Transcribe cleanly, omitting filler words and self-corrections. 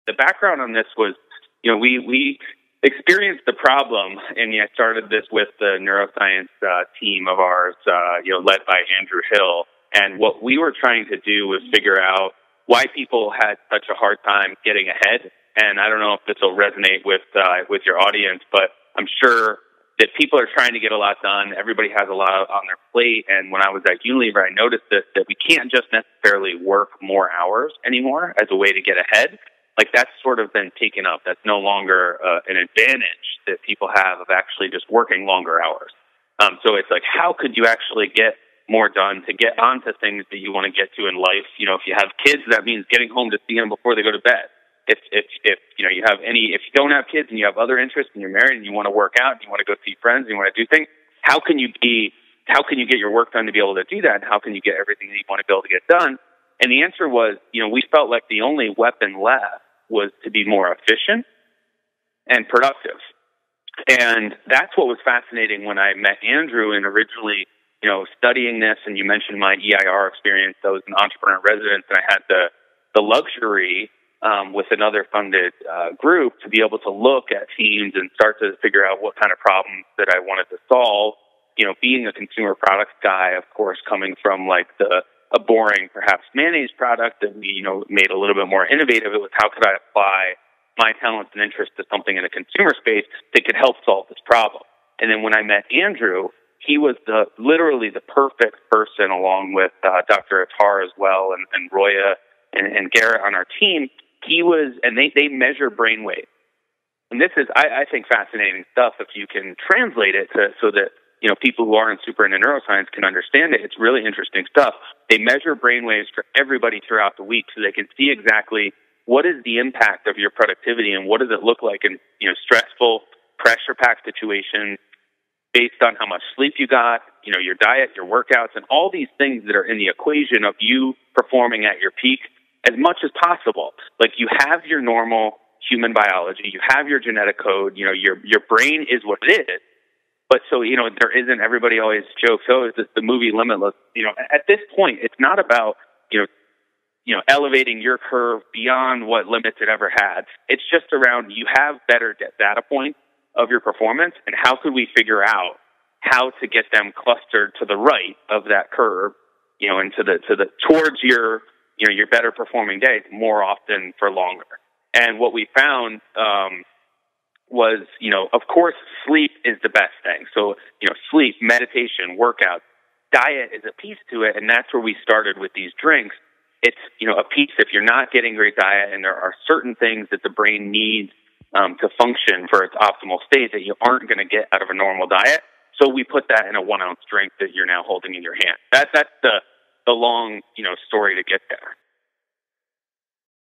the background on this was, we experienced the problem, and I started this with the neuroscience team of ours, led by Andrew Hill. And what we were trying to do was figure out why people had such a hard time getting ahead. And I don't know if this will resonate with your audience, but I'm sure that people are trying to get a lot done. Everybody has a lot on their plate. And when I was at Unilever, I noticed that we can't just necessarily work more hours anymore as a way to get ahead. Like, that's sort of been taken up. That's no longer an advantage that people have of actually just working longer hours. So it's like, how could you actually get more done to get onto things that you want to get to in life? If you have kids, that means getting home to see them before they go to bed. If you don't have kids and you have other interests and you're married and you want to work out and you want to go see friends and you want to do things, how can you get your work done to be able to do that? And how can you get everything that you want to be able to get done? And the answer was, we felt like the only weapon left was to be more efficient and productive. And that's what was fascinating when I met Andrew and originally, studying this. And you mentioned my EIR experience. I was an entrepreneur resident, and I had the luxury with another funded group to be able to look at teams and start to figure out what kind of problems that I wanted to solve. Being a consumer products guy, of course, coming from like a boring, perhaps mayonnaise product that we, made a little bit more innovative. It was, how could I apply my talents and interests to something in the consumer space that could help solve this problem? And then when I met Andrew, he was literally the perfect person, along with Dr. Attar as well, and Roya and Garrett on our team. He was, and they measure brainwave. And this is, I think, fascinating stuff if you can translate it so that, people who aren't super into neuroscience can understand it. It's really interesting stuff. They measure brainwaves for everybody throughout the week so they can see exactly what is the impact of your productivity and what does it look like in, stressful, pressure-packed situations based on how much sleep you got, your diet, your workouts, and all these things that are in the equation of you performing at your peak as much as possible. Like, you have your normal human biology, you have your genetic code, your brain is what it is. But so, there isn't, everybody always jokes, is this the movie Limitless? At this point, it's not about, elevating your curve beyond what limits it ever had. It's just around, you have better data points of your performance, and how could we figure out how to get them clustered to the right of that curve, and towards your better performing days more often for longer. And what we found, was, of course, sleep is the best thing. So, sleep, meditation, workout, diet is a piece to it. And that's where we started with these drinks. It's, a piece if you're not getting great diet, and there are certain things that the brain needs to function for its optimal state that you aren't going to get out of a normal diet. So we put that in a 1 ounce drink that you're now holding in your hand. That's the long, story to get there.